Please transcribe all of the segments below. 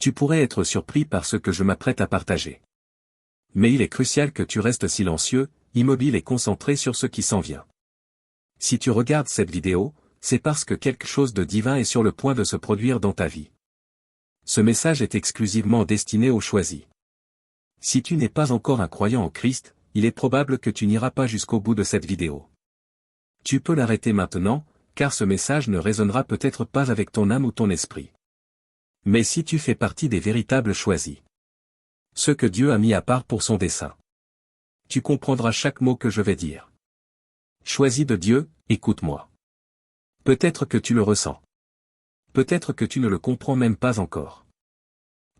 Tu pourrais être surpris par ce que je m'apprête à partager. Mais il est crucial que tu restes silencieux, immobile et concentré sur ce qui s'en vient. Si tu regardes cette vidéo, c'est parce que quelque chose de divin est sur le point de se produire dans ta vie. Ce message est exclusivement destiné aux choisis. Si tu n'es pas encore un croyant en Christ, il est probable que tu n'iras pas jusqu'au bout de cette vidéo. Tu peux l'arrêter maintenant, car ce message ne résonnera peut-être pas avec ton âme ou ton esprit. Mais si tu fais partie des véritables choisis, ceux que Dieu a mis à part pour son dessein, tu comprendras chaque mot que je vais dire. Choisis de Dieu, écoute-moi. Peut-être que tu le ressens. Peut-être que tu ne le comprends même pas encore.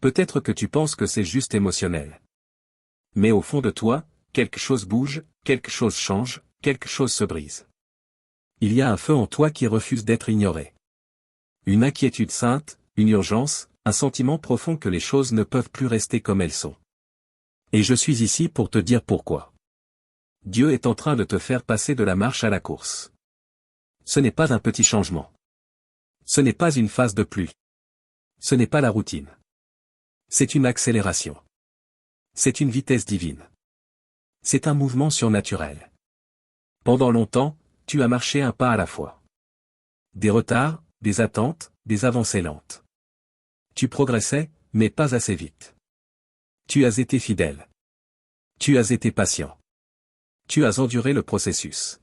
Peut-être que tu penses que c'est juste émotionnel. Mais au fond de toi, quelque chose bouge, quelque chose change, quelque chose se brise. Il y a un feu en toi qui refuse d'être ignoré. Une inquiétude sainte, une urgence, un sentiment profond que les choses ne peuvent plus rester comme elles sont. Et je suis ici pour te dire pourquoi. Dieu est en train de te faire passer de la marche à la course. Ce n'est pas un petit changement. Ce n'est pas une phase de plus. Ce n'est pas la routine. C'est une accélération. C'est une vitesse divine. C'est un mouvement surnaturel. Pendant longtemps, tu as marché un pas à la fois. Des retards, des attentes, des avancées lentes. Tu progressais, mais pas assez vite. Tu as été fidèle. Tu as été patient. Tu as enduré le processus.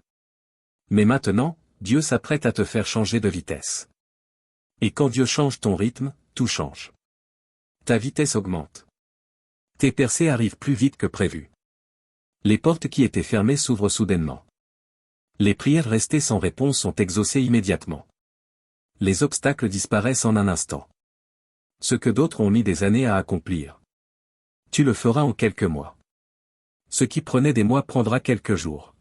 Mais maintenant, Dieu s'apprête à te faire changer de vitesse. Et quand Dieu change ton rythme, tout change. Ta vitesse augmente. Tes percées arrivent plus vite que prévu. Les portes qui étaient fermées s'ouvrent soudainement. Les prières restées sans réponse sont exaucées immédiatement. Les obstacles disparaissent en un instant. Ce que d'autres ont mis des années à accomplir, tu le feras en quelques mois. Ce qui prenait des mois prendra quelques jours.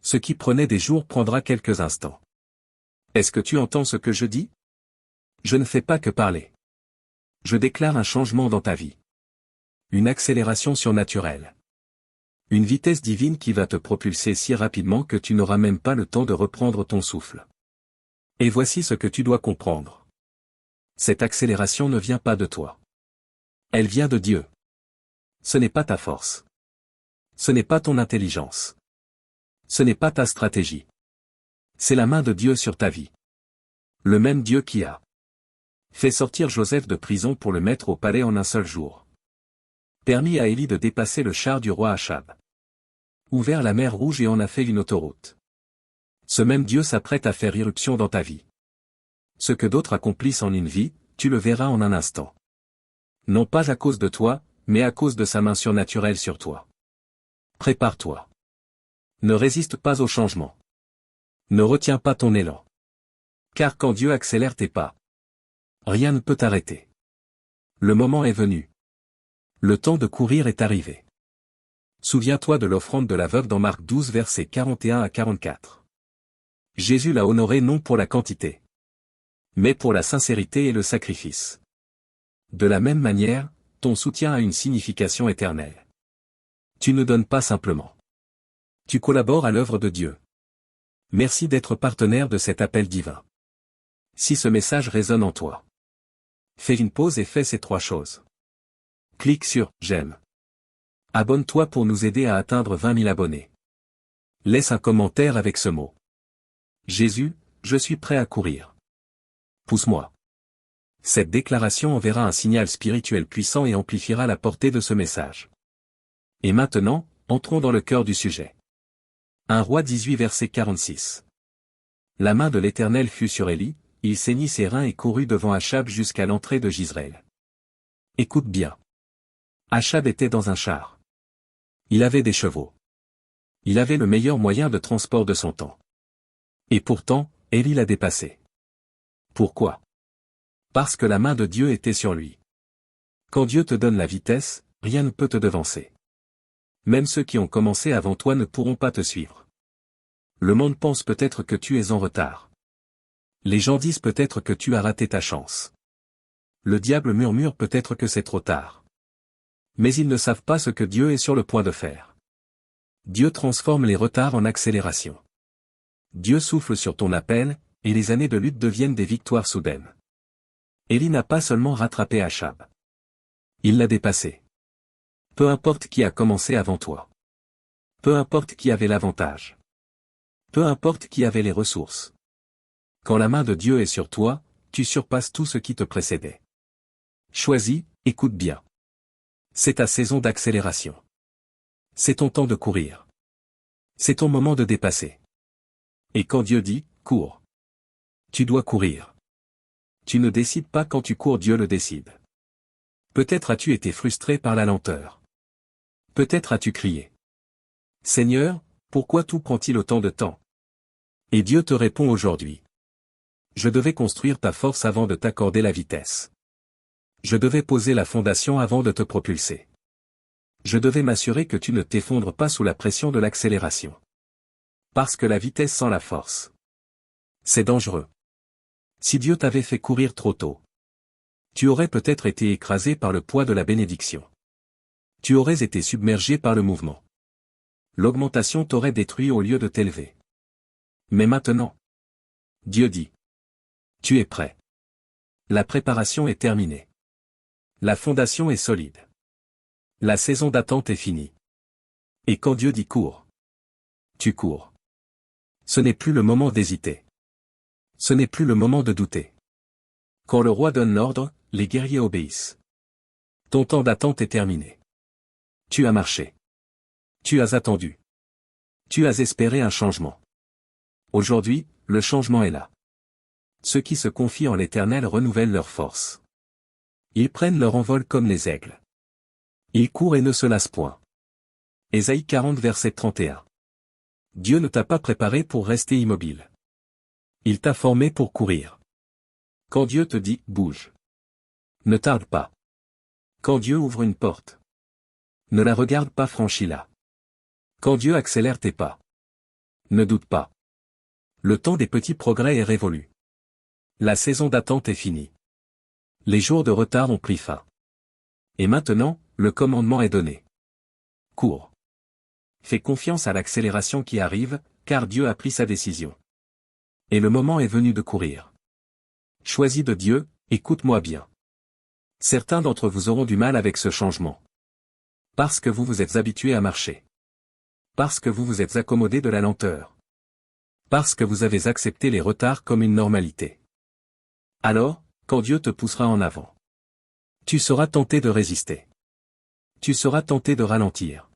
Ce qui prenait des jours prendra quelques instants. Est-ce que tu entends ce que je dis? Je ne fais pas que parler. Je déclare un changement dans ta vie. Une accélération surnaturelle. Une vitesse divine qui va te propulser si rapidement que tu n'auras même pas le temps de reprendre ton souffle. Et voici ce que tu dois comprendre. Cette accélération ne vient pas de toi. Elle vient de Dieu. Ce n'est pas ta force. Ce n'est pas ton intelligence. Ce n'est pas ta stratégie. C'est la main de Dieu sur ta vie. Le même Dieu qui a fait sortir Joseph de prison pour le mettre au palais en un seul jour. Permis à Élie de dépasser le char du roi Achab. Ouvert la mer Rouge et en a fait une autoroute. Ce même Dieu s'apprête à faire irruption dans ta vie. Ce que d'autres accomplissent en une vie, tu le verras en un instant. Non pas à cause de toi, mais à cause de sa main surnaturelle sur toi. Prépare-toi. Ne résiste pas au changement. Ne retiens pas ton élan. Car quand Dieu accélère tes pas, rien ne peut t'arrêter. Le moment est venu. Le temps de courir est arrivé. Souviens-toi de l'offrande de la veuve dans Marc 12 versets 41 à 44. Jésus l'a honoré non pour la quantité, mais pour la sincérité et le sacrifice. De la même manière, ton soutien a une signification éternelle. Tu ne donnes pas simplement. Tu collabores à l'œuvre de Dieu. Merci d'être partenaire de cet appel divin. Si ce message résonne en toi, fais une pause et fais ces 3 choses. Clique sur « J'aime ». Abonne-toi pour nous aider à atteindre 20 000 abonnés. Laisse un commentaire avec ce mot. Jésus, je suis prêt à courir. Pousse-moi. Cette déclaration enverra un signal spirituel puissant et amplifiera la portée de ce message. Et maintenant, entrons dans le cœur du sujet. 1 Roi 18 verset 46. La main de l'Éternel fut sur Élie, il ceignit ses reins et courut devant Achab jusqu'à l'entrée de Jizréel. Écoute bien. Achab était dans un char. Il avait des chevaux. Il avait le meilleur moyen de transport de son temps. Et pourtant, Élie l'a dépassé. Pourquoi? Parce que la main de Dieu était sur lui. Quand Dieu te donne la vitesse, rien ne peut te devancer. Même ceux qui ont commencé avant toi ne pourront pas te suivre. Le monde pense peut-être que tu es en retard. Les gens disent peut-être que tu as raté ta chance. Le diable murmure peut-être que c'est trop tard. Mais ils ne savent pas ce que Dieu est sur le point de faire. Dieu transforme les retards en accélération. Dieu souffle sur ton appel, et les années de lutte deviennent des victoires soudaines. Élie n'a pas seulement rattrapé Achab. Il l'a dépassé. Peu importe qui a commencé avant toi. Peu importe qui avait l'avantage. Peu importe qui avait les ressources. Quand la main de Dieu est sur toi, tu surpasses tout ce qui te précédait. Choisis, écoute bien. C'est ta saison d'accélération. C'est ton temps de courir. C'est ton moment de dépasser. Et quand Dieu dit, cours. Tu dois courir. Tu ne décides pas quand tu cours, Dieu le décide. Peut-être as-tu été frustré par la lenteur. Peut-être as-tu crié. Seigneur, pourquoi tout prend-il autant de temps? Et Dieu te répond aujourd'hui. Je devais construire ta force avant de t'accorder la vitesse. Je devais poser la fondation avant de te propulser. Je devais m'assurer que tu ne t'effondres pas sous la pression de l'accélération. Parce que la vitesse sans la force. C'est dangereux. Si Dieu t'avait fait courir trop tôt, tu aurais peut-être été écrasé par le poids de la bénédiction. Tu aurais été submergé par le mouvement. L'augmentation t'aurait détruit au lieu de t'élever. Mais maintenant, Dieu dit. Tu es prêt. La préparation est terminée. La fondation est solide. La saison d'attente est finie. Et quand Dieu dit cours, tu cours. Ce n'est plus le moment d'hésiter. Ce n'est plus le moment de douter. Quand le roi donne l'ordre, les guerriers obéissent. Ton temps d'attente est terminé. Tu as marché. Tu as attendu. Tu as espéré un changement. Aujourd'hui, le changement est là. Ceux qui se confient en l'Éternel renouvellent leur force. Ils prennent leur envol comme les aigles. Ils courent et ne se lassent point. Ésaïe 40 verset 31. Dieu ne t'a pas préparé pour rester immobile. Il t'a formé pour courir. Quand Dieu te dit « bouge », ne tarde pas. Quand Dieu ouvre une porte, ne la regarde pas, franchis-la. Quand Dieu accélère tes pas, ne doute pas. Le temps des petits progrès est révolu. La saison d'attente est finie. Les jours de retard ont pris fin. Et maintenant, le commandement est donné. Cours. Fais confiance à l'accélération qui arrive, car Dieu a pris sa décision. Et le moment est venu de courir. Choisis de Dieu, écoute-moi bien. Certains d'entre vous auront du mal avec ce changement. Parce que vous vous êtes habitués à marcher. Parce que vous vous êtes accommodés de la lenteur. Parce que vous avez accepté les retards comme une normalité. Alors, quand Dieu te poussera en avant, tu seras tenté de résister. Tu seras tenté de ralentir.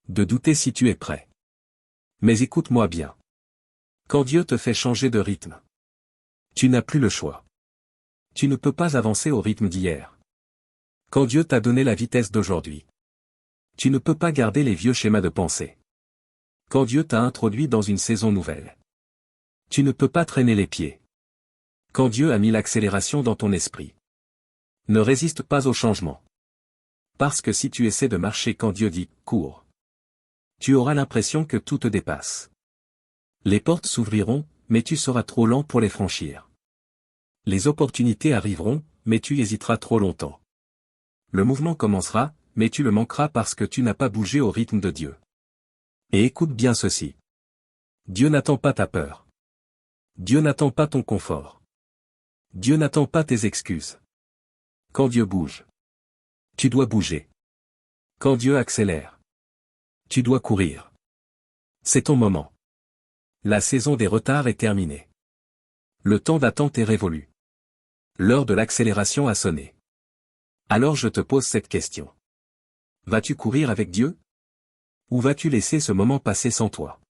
De douter si tu es prêt. Mais écoute-moi bien. Quand Dieu te fait changer de rythme, tu n'as plus le choix. Tu ne peux pas avancer au rythme d'hier. Quand Dieu t'a donné la vitesse d'aujourd'hui, tu ne peux pas garder les vieux schémas de pensée. Quand Dieu t'a introduit dans une saison nouvelle, tu ne peux pas traîner les pieds. Quand Dieu a mis l'accélération dans ton esprit, ne résiste pas au changement. Parce que si tu essaies de marcher quand Dieu dit « cours », tu auras l'impression que tout te dépasse. Les portes s'ouvriront, mais tu seras trop lent pour les franchir. Les opportunités arriveront, mais tu hésiteras trop longtemps. Le mouvement commencera, mais tu le manqueras parce que tu n'as pas bougé au rythme de Dieu. Et écoute bien ceci. Dieu n'attend pas ta peur. Dieu n'attend pas ton confort. Dieu n'attend pas tes excuses. Quand Dieu bouge, tu dois bouger. Quand Dieu accélère, tu dois courir. C'est ton moment. La saison des retards est terminée. Le temps d'attente est révolu. L'heure de l'accélération a sonné. Alors je te pose cette question. Vas-tu courir avec Dieu? Ou vas-tu laisser ce moment passer sans toi?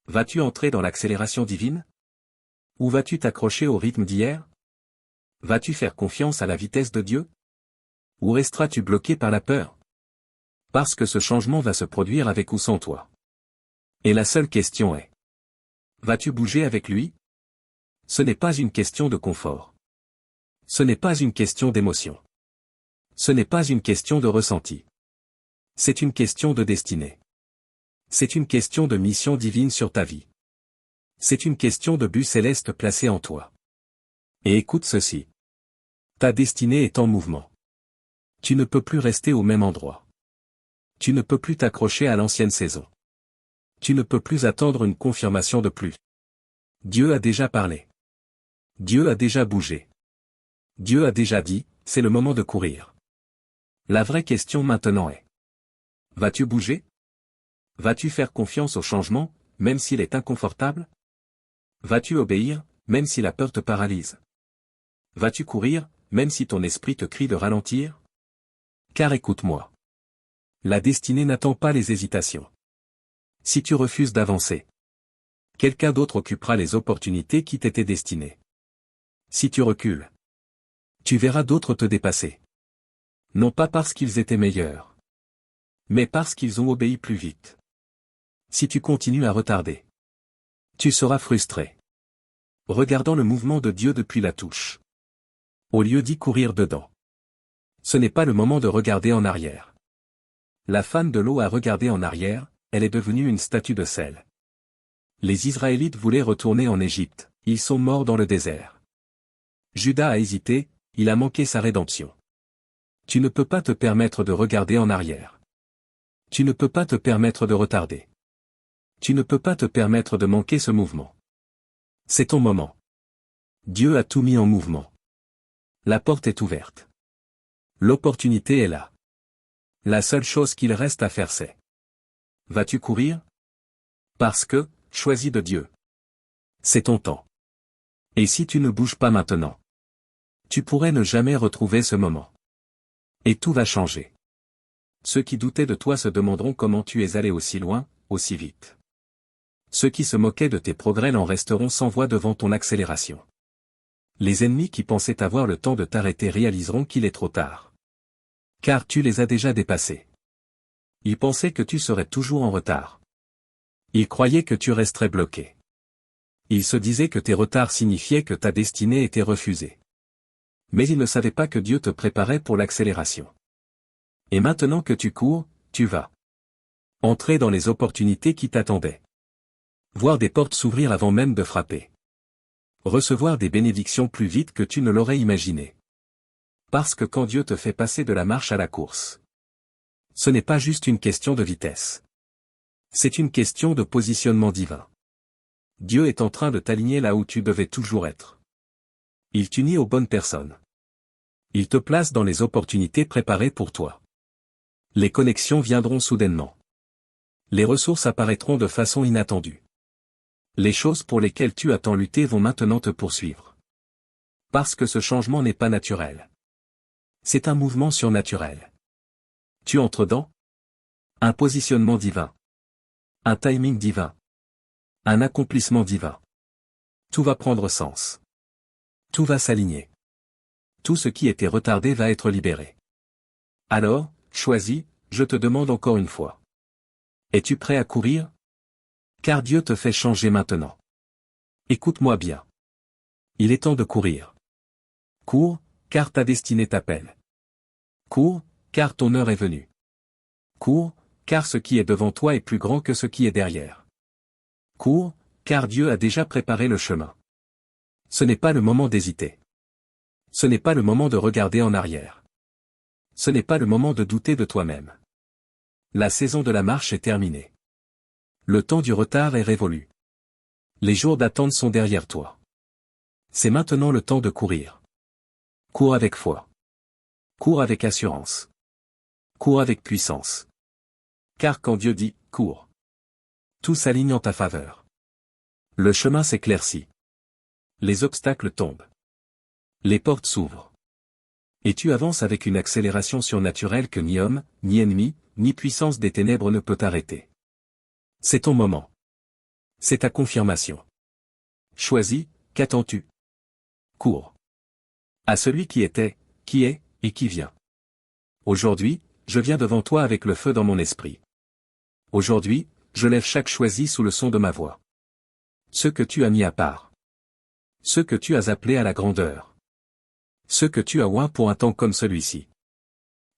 Vas-tu entrer dans l'accélération divine? Ou vas-tu t'accrocher au rythme d'hier? Vas-tu faire confiance à la vitesse de Dieu? Ou resteras-tu bloqué par la peur? Parce que ce changement va se produire avec ou sans toi. Et la seule question est: vas-tu bouger avec lui? Ce n'est pas une question de confort. Ce n'est pas une question d'émotion. Ce n'est pas une question de ressenti. C'est une question de destinée. C'est une question de mission divine sur ta vie. C'est une question de but céleste placé en toi. Et écoute ceci. Ta destinée est en mouvement. Tu ne peux plus rester au même endroit. Tu ne peux plus t'accrocher à l'ancienne saison. Tu ne peux plus attendre une confirmation de plus. Dieu a déjà parlé. Dieu a déjà bougé. Dieu a déjà dit, c'est le moment de courir. La vraie question maintenant est: vas-tu bouger? Vas-tu faire confiance au changement, même s'il est inconfortable? Vas-tu obéir, même si la peur te paralyse? Vas-tu courir, même si ton esprit te crie de ralentir? Car écoute-moi. La destinée n'attend pas les hésitations. Si tu refuses d'avancer, quelqu'un d'autre occupera les opportunités qui t'étaient destinées. Si tu recules, tu verras d'autres te dépasser. Non pas parce qu'ils étaient meilleurs, mais parce qu'ils ont obéi plus vite. Si tu continues à retarder, tu seras frustré. Regardant le mouvement de Dieu depuis la touche, au lieu d'y courir dedans. Ce n'est pas le moment de regarder en arrière. La femme de l'eau a regardé en arrière, elle est devenue une statue de sel. Les Israélites voulaient retourner en Égypte, ils sont morts dans le désert. Judas a hésité, il a manqué sa rédemption. Tu ne peux pas te permettre de regarder en arrière. Tu ne peux pas te permettre de retarder. Tu ne peux pas te permettre de manquer ce mouvement. C'est ton moment. Dieu a tout mis en mouvement. La porte est ouverte. L'opportunité est là. La seule chose qu'il reste à faire c'est: vas-tu courir? Parce que, choisis de Dieu. C'est ton temps. Et si tu ne bouges pas maintenant, tu pourrais ne jamais retrouver ce moment. Et tout va changer. Ceux qui doutaient de toi se demanderont comment tu es allé aussi loin, aussi vite. Ceux qui se moquaient de tes progrès en resteront sans voix devant ton accélération. Les ennemis qui pensaient avoir le temps de t'arrêter réaliseront qu'il est trop tard. Car tu les as déjà dépassés. Ils pensaient que tu serais toujours en retard. Ils croyaient que tu resterais bloqué. Ils se disaient que tes retards signifiaient que ta destinée était refusée. Mais ils ne savaient pas que Dieu te préparait pour l'accélération. Et maintenant que tu cours, tu vas entrer dans les opportunités qui t'attendaient. Voir des portes s'ouvrir avant même de frapper. Recevoir des bénédictions plus vite que tu ne l'aurais imaginé. Parce que quand Dieu te fait passer de la marche à la course, ce n'est pas juste une question de vitesse. C'est une question de positionnement divin. Dieu est en train de t'aligner là où tu devais toujours être. Il t'unit aux bonnes personnes. Il te place dans les opportunités préparées pour toi. Les connexions viendront soudainement. Les ressources apparaîtront de façon inattendue. Les choses pour lesquelles tu as tant lutté vont maintenant te poursuivre. Parce que ce changement n'est pas naturel. C'est un mouvement surnaturel. Tu entres dans un positionnement divin. Un timing divin. Un accomplissement divin. Tout va prendre sens. Tout va s'aligner. Tout ce qui était retardé va être libéré. Alors, choisis, je te demande encore une fois. Es-tu prêt à courir? Car Dieu te fait changer maintenant. Écoute-moi bien. Il est temps de courir. Cours, car ta destinée t'appelle. Cours, car ton heure est venue. Cours, car ce qui est devant toi est plus grand que ce qui est derrière. Cours, car Dieu a déjà préparé le chemin. Ce n'est pas le moment d'hésiter. Ce n'est pas le moment de regarder en arrière. Ce n'est pas le moment de douter de toi-même. La saison de la marche est terminée. Le temps du retard est révolu. Les jours d'attente sont derrière toi. C'est maintenant le temps de courir. Cours avec foi. Cours avec assurance. Cours avec puissance. Car quand Dieu dit « cours », tout s'aligne en ta faveur. Le chemin s'éclaircit. Les obstacles tombent. Les portes s'ouvrent. Et tu avances avec une accélération surnaturelle que ni homme, ni ennemi, ni puissance des ténèbres ne peut arrêter. C'est ton moment. C'est ta confirmation. Choisis, qu'attends-tu? Cours. À celui qui était, qui est, et qui vient. Aujourd'hui, je viens devant toi avec le feu dans mon esprit. Aujourd'hui, je lève chaque choisi sous le son de ma voix. Ceux que tu as mis à part. Ceux que tu as appelés à la grandeur. Ceux que tu as oints pour un temps comme celui-ci.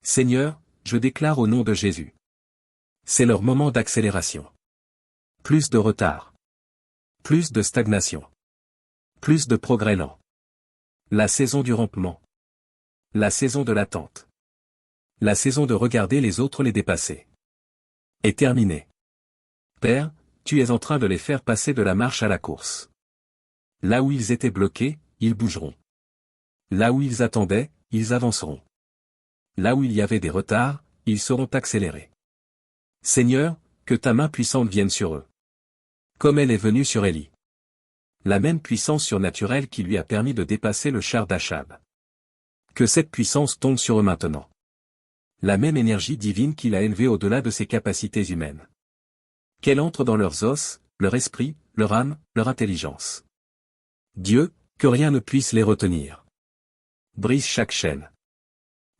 Seigneur, je déclare au nom de Jésus. C'est leur moment d'accélération. Plus de retard. Plus de stagnation. Plus de progrès lent. La saison du rampement. La saison de l'attente. La saison de regarder les autres les dépasser. Est terminée. Père, tu es en train de les faire passer de la marche à la course. Là où ils étaient bloqués, ils bougeront. Là où ils attendaient, ils avanceront. Là où il y avait des retards, ils seront accélérés. Seigneur, que ta main puissante vienne sur eux. Comme elle est venue sur Élie. La même puissance surnaturelle qui lui a permis de dépasser le char d'Achab. Que cette puissance tombe sur eux maintenant. La même énergie divine qui l'a élevé au-delà de ses capacités humaines. Qu'elle entre dans leurs os, leur esprit, leur âme, leur intelligence. Dieu, que rien ne puisse les retenir. Brise chaque chaîne.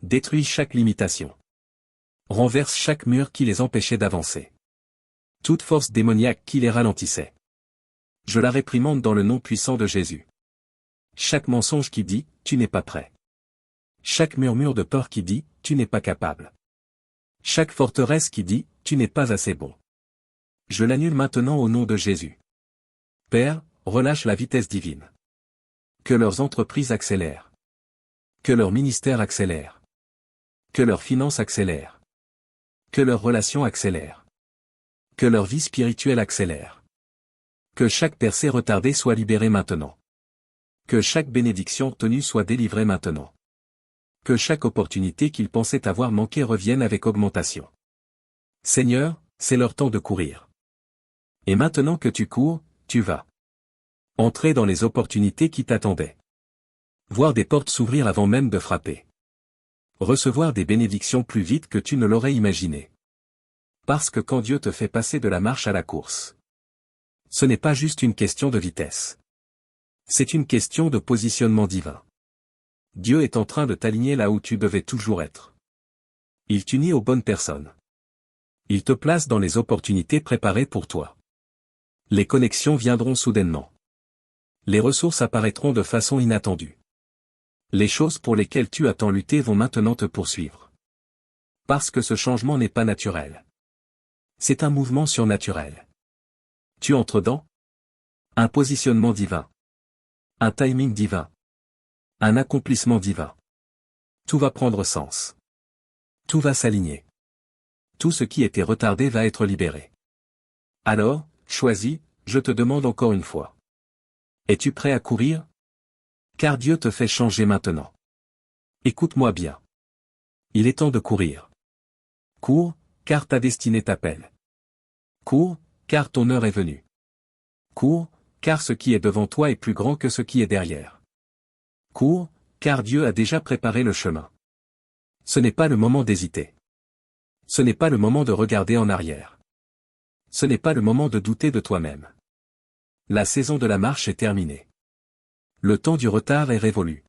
Détruis chaque limitation. Renverse chaque mur qui les empêchait d'avancer. Toute force démoniaque qui les ralentissait. Je la réprimande dans le nom puissant de Jésus. Chaque mensonge qui dit, tu n'es pas prêt. Chaque murmure de peur qui dit, tu n'es pas capable. Chaque forteresse qui dit, tu n'es pas assez bon. Je l'annule maintenant au nom de Jésus. Père, relâche la vitesse divine. Que leurs entreprises accélèrent. Que leur ministère accélère. Que leurs finances accélèrent. Que leurs relations accélèrent. Que leur vie spirituelle accélère. Que chaque percée retardée soit libérée maintenant. Que chaque bénédiction tenue soit délivrée maintenant. Que chaque opportunité qu'ils pensaient avoir manquée revienne avec augmentation. Seigneur, c'est leur temps de courir. Et maintenant que tu cours, tu vas entrer dans les opportunités qui t'attendaient. Voir des portes s'ouvrir avant même de frapper. Recevoir des bénédictions plus vite que tu ne l'aurais imaginé. Parce que quand Dieu te fait passer de la marche à la course, ce n'est pas juste une question de vitesse. C'est une question de positionnement divin. Dieu est en train de t'aligner là où tu devais toujours être. Il t'unit aux bonnes personnes. Il te place dans les opportunités préparées pour toi. Les connexions viendront soudainement. Les ressources apparaîtront de façon inattendue. Les choses pour lesquelles tu as tant lutté vont maintenant te poursuivre. Parce que ce changement n'est pas naturel. C'est un mouvement surnaturel. Tu entres dans un positionnement divin. Un timing divin. Un accomplissement divin. Tout va prendre sens. Tout va s'aligner. Tout ce qui était retardé va être libéré. Alors, choisis, je te demande encore une fois. Es-tu prêt à courir? Car Dieu te fait changer maintenant. Écoute-moi bien. Il est temps de courir. Cours, car ta destinée t'appelle. Cours, car ton heure est venue. Cours, car ce qui est devant toi est plus grand que ce qui est derrière. Cours, car Dieu a déjà préparé le chemin. Ce n'est pas le moment d'hésiter. Ce n'est pas le moment de regarder en arrière. Ce n'est pas le moment de douter de toi-même. La saison de la marche est terminée. Le temps du retard est révolu.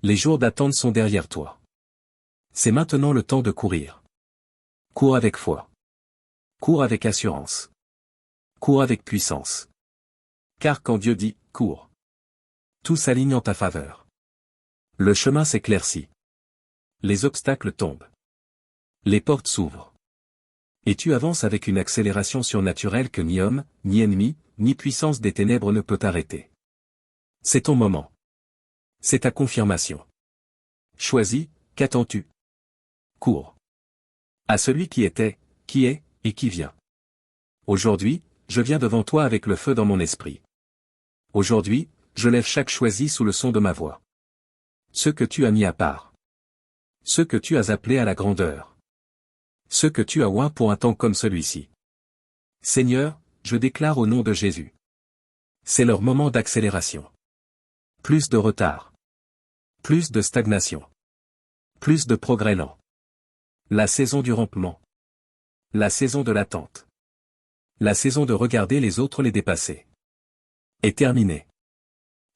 Les jours d'attente sont derrière toi. C'est maintenant le temps de courir. Cours avec foi. Cours avec assurance. Cours avec puissance. Car quand Dieu dit « cours », tout s'aligne en ta faveur. Le chemin s'éclaircit. Les obstacles tombent. Les portes s'ouvrent. Et tu avances avec une accélération surnaturelle que ni homme, ni ennemi, ni puissance des ténèbres ne peut arrêter. C'est ton moment. C'est ta confirmation. Choisis, qu'attends-tu? Cours. À celui qui était, qui est, et qui vient. Aujourd'hui, je viens devant toi avec le feu dans mon esprit. Aujourd'hui, je lève chaque choisi sous le son de ma voix. Ceux que tu as mis à part. Ceux que tu as appelés à la grandeur. Ceux que tu as oints pour un temps comme celui-ci. Seigneur, je déclare au nom de Jésus. C'est leur moment d'accélération. Plus de retard. Plus de stagnation. Plus de progrès lent. La saison du rampement. La saison de l'attente. La saison de regarder les autres les dépasser. Est terminée.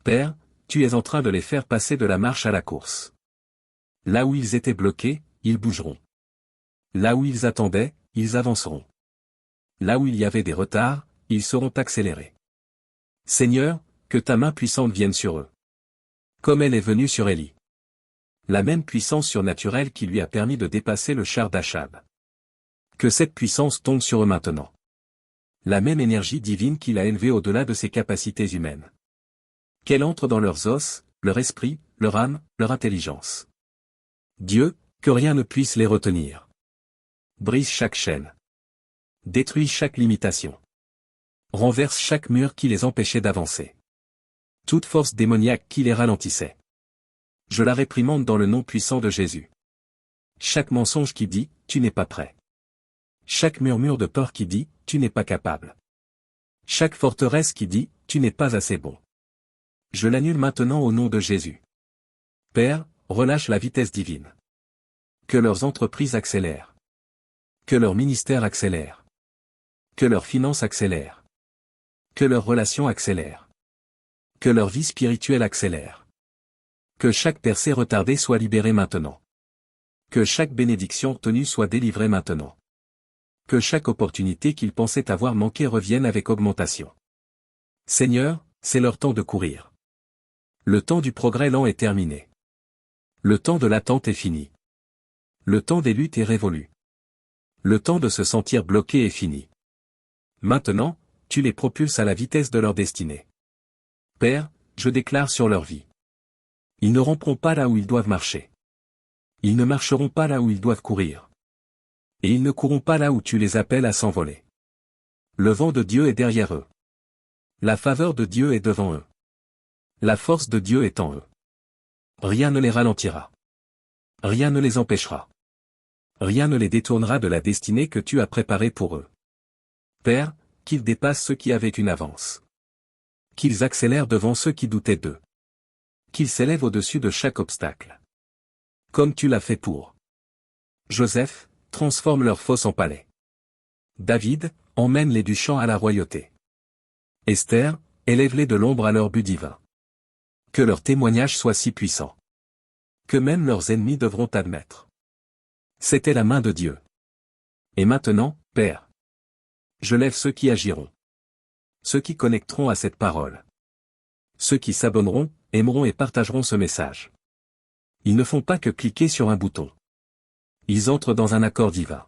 Père, tu es en train de les faire passer de la marche à la course. Là où ils étaient bloqués, ils bougeront. Là où ils attendaient, ils avanceront. Là où il y avait des retards, ils seront accélérés. Seigneur, que ta main puissante vienne sur eux. Comme elle est venue sur Élie. La même puissance surnaturelle qui lui a permis de dépasser le char d'Achab. Que cette puissance tombe sur eux maintenant. La même énergie divine qui l'a élevé au-delà de ses capacités humaines. Qu'elle entre dans leurs os, leur esprit, leur âme, leur intelligence. Dieu, que rien ne puisse les retenir. Brise chaque chaîne. Détruis chaque limitation. Renverse chaque mur qui les empêchait d'avancer. Toute force démoniaque qui les ralentissait. je la réprimande dans le nom puissant de Jésus. Chaque mensonge qui dit, tu n'es pas prêt. Chaque murmure de peur qui dit, tu n'es pas capable. Chaque forteresse qui dit, tu n'es pas assez bon. Je l'annule maintenant au nom de Jésus. Père, relâche la vitesse divine. Que leurs entreprises accélèrent. Que leur ministère accélère. Que leurs finances accélèrent. Que leurs relations accélèrent. Que leur vie spirituelle accélère. Que chaque percée retardée soit libérée maintenant. Que chaque bénédiction tenue soit délivrée maintenant. Que chaque opportunité qu'ils pensaient avoir manquée revienne avec augmentation. Seigneur, c'est leur temps de courir. Le temps du progrès lent est terminé. Le temps de l'attente est fini. Le temps des luttes est révolu. Le temps de se sentir bloqué est fini. Maintenant, tu les propulses à la vitesse de leur destinée. Père, je déclare sur leur vie. Ils ne ramperont pas là où ils doivent marcher. Ils ne marcheront pas là où ils doivent courir. Et ils ne courront pas là où tu les appelles à s'envoler. Le vent de Dieu est derrière eux. La faveur de Dieu est devant eux. La force de Dieu est en eux. Rien ne les ralentira. Rien ne les empêchera. Rien ne les détournera de la destinée que tu as préparée pour eux. Père, qu'ils dépassent ceux qui avaient une avance. Qu'ils accélèrent devant ceux qui doutaient d'eux. Qu'ils s'élèvent au-dessus de chaque obstacle. Comme tu l'as fait pour Joseph, transforme leur fosse en palais. David, emmène-les du champ à la royauté. Esther, élève-les de l'ombre à leur but divin. Que leur témoignage soit si puissant que même leurs ennemis devront admettre. C'était la main de Dieu. Et maintenant, Père, je lève ceux qui agiront. Ceux qui connecteront à cette parole. Ceux qui s'abonneront, aimeront et partageront ce message. Ils ne font pas que cliquer sur un bouton. Ils entrent dans un accord divin.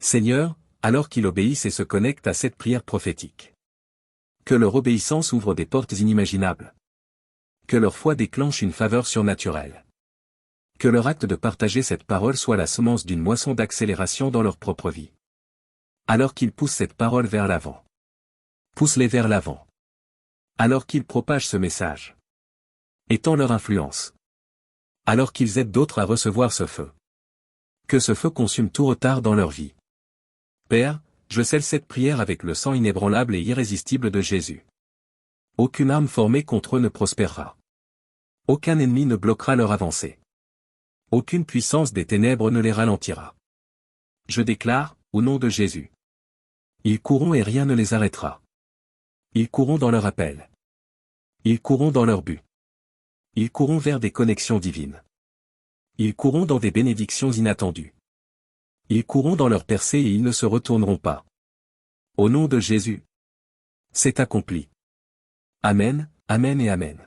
Seigneur, alors qu'ils obéissent et se connectent à cette prière prophétique. Que leur obéissance ouvre des portes inimaginables. Que leur foi déclenche une faveur surnaturelle. Que leur acte de partager cette parole soit la semence d'une moisson d'accélération dans leur propre vie. Alors qu'ils poussent cette parole vers l'avant. Pousse-les vers l'avant. Alors qu'ils propagent ce message. Étends leur influence. Alors qu'ils aident d'autres à recevoir ce feu. Que ce feu consume tout retard dans leur vie. Père, je scelle cette prière avec le sang inébranlable et irrésistible de Jésus. Aucune arme formée contre eux ne prospérera. Aucun ennemi ne bloquera leur avancée. Aucune puissance des ténèbres ne les ralentira. Je déclare, au nom de Jésus. Ils courront et rien ne les arrêtera. Ils courront dans leur appel. Ils courront dans leur but. Ils courront vers des connexions divines. Ils courront dans des bénédictions inattendues. Ils courront dans leur percée et ils ne se retourneront pas. Au nom de Jésus. C'est accompli. Amen, Amen et Amen.